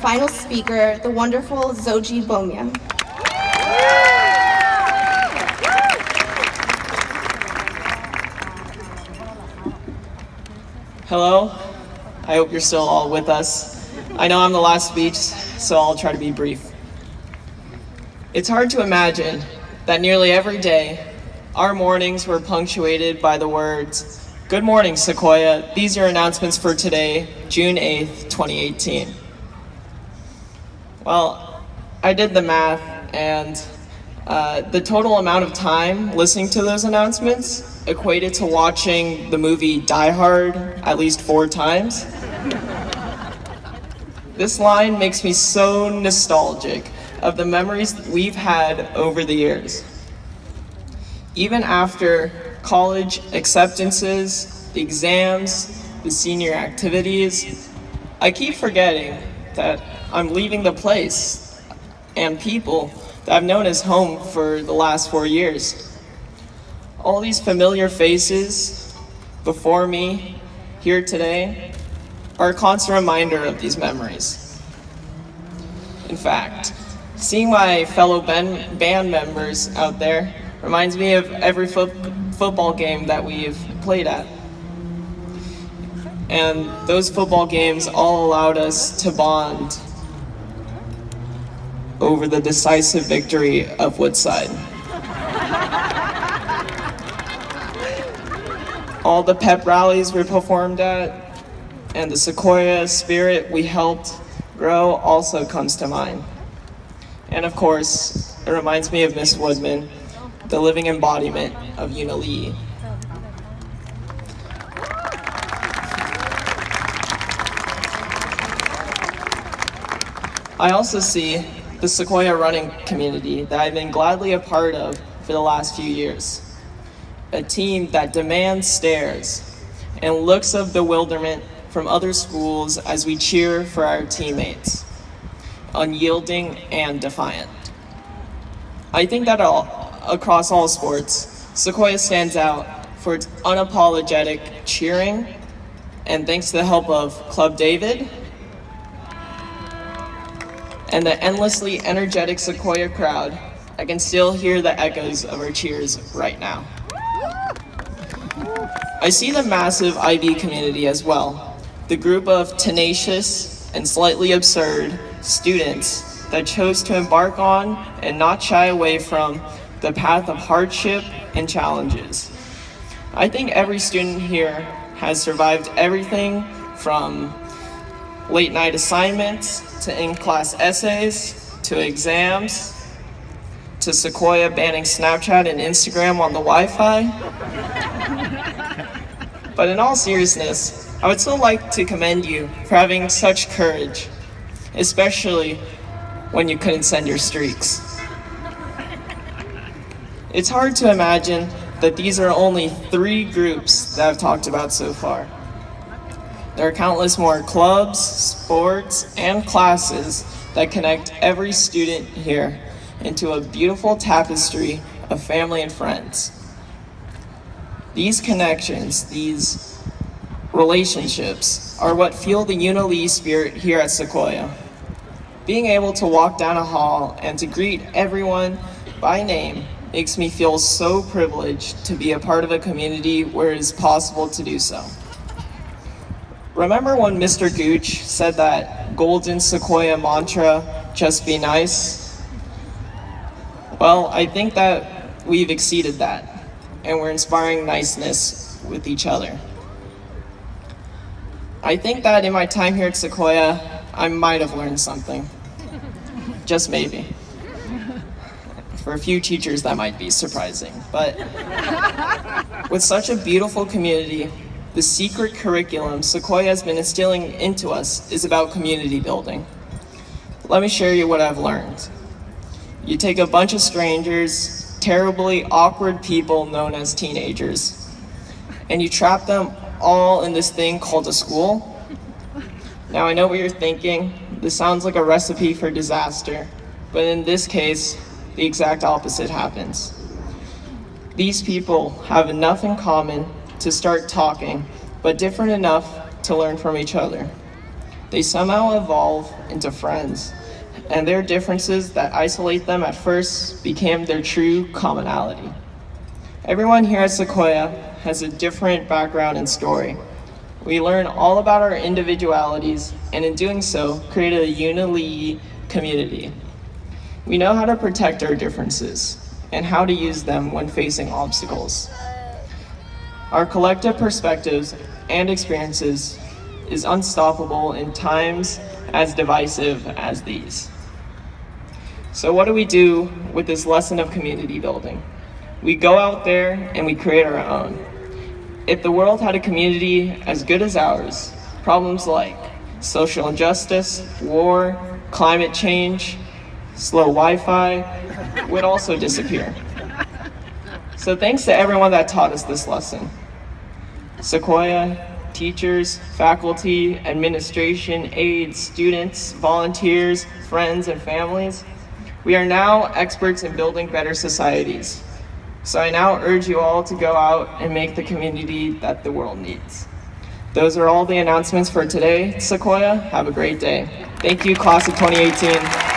final speaker, the wonderful Zoji Bomya. Hello, I hope you're still all with us. I know I'm the last speech, so I'll try to be brief. It's hard to imagine that nearly every day, our mornings were punctuated by the words, "Good morning, Sequoia. These are announcements for today, June 8th, 2018. Well, I did the math, and the total amount of time listening to those announcements equated to watching the movie Die Hard at least 4 times. This line makes me so nostalgic of the memories we've had over the years. Even after college acceptances, the exams, the senior activities, I keep forgetting that I'm leaving the place and people that I've known as home for the last 4 years. All these familiar faces before me here today are a constant reminder of these memories. In fact, seeing my fellow band members out there reminds me of every football game that we've played at. And those football games all allowed us to bond over the decisive victory of Woodside. All the pep rallies we performed at and the Sequoia spirit we helped grow also comes to mind. And of course, it reminds me of Miss Woodman, the living embodiment of Unili. I also see the Sequoia running community that I've been gladly a part of for the last few years. A team that demands stares and looks of bewilderment from other schools as we cheer for our teammates, unyielding and defiant. I think that across all sports, Sequoia stands out for its unapologetic cheering, and thanks to the help of Club David and the endlessly energetic Sequoia crowd, I can still hear the echoes of our cheers right now. I see the massive IB community as well, the group of tenacious and slightly absurd students that chose to embark on and not shy away from the path of hardship and challenges. I think every student here has survived everything from late night assignments to in-class essays to exams to Sequoia banning Snapchat and Instagram on the Wi-Fi. But in all seriousness, I would still like to commend you for having such courage, especially when you couldn't send your streaks. It's hard to imagine that these are only 3 groups that I've talked about so far. There are countless more clubs, sports, and classes that connect every student here into a beautiful tapestry of family and friends. These connections, these relationships, are what fuel the Unili spirit here at Sequoia. Being able to walk down a hall and to greet everyone by name makes me feel so privileged to be a part of a community where it is possible to do so. Remember when Mr. Gooch said that golden Sequoia mantra, "Just be nice"? Well, I think that we've exceeded that, and we're inspiring niceness with each other. I think that in my time here at Sequoia, I might have learned something. Just maybe. For a few teachers, that might be surprising. But with such a beautiful community, the secret curriculum Sequoia has been instilling into us is about community building. Let me share you what I've learned. You take a bunch of strangers, terribly awkward people known as teenagers, and you trap them all in this thing called a school. Now I know what you're thinking. This sounds like a recipe for disaster, but in this case, the exact opposite happens. These people have enough in common to start talking, but different enough to learn from each other. They somehow evolve into friends, and their differences that isolate them at first became their true commonality. Everyone here at Sequoia has a different background and story. We learn all about our individualities, and in doing so, create a unity community. We know how to protect our differences and how to use them when facing obstacles. Our collective perspectives and experiences is unstoppable in times as divisive as these. So what do we do with this lesson of community building? We go out there and we create our own. If the world had a community as good as ours, problems like social injustice, war, climate change, slow Wi-Fi would also disappear. So thanks to everyone that taught us this lesson. Sequoia, teachers, faculty, administration, aides, students, volunteers, friends, and families. We are now experts in building better societies. So I now urge you all to go out and make the community that the world needs. Those are all the announcements for today, Sequoia. Have a great day. Thank you, class of 2018.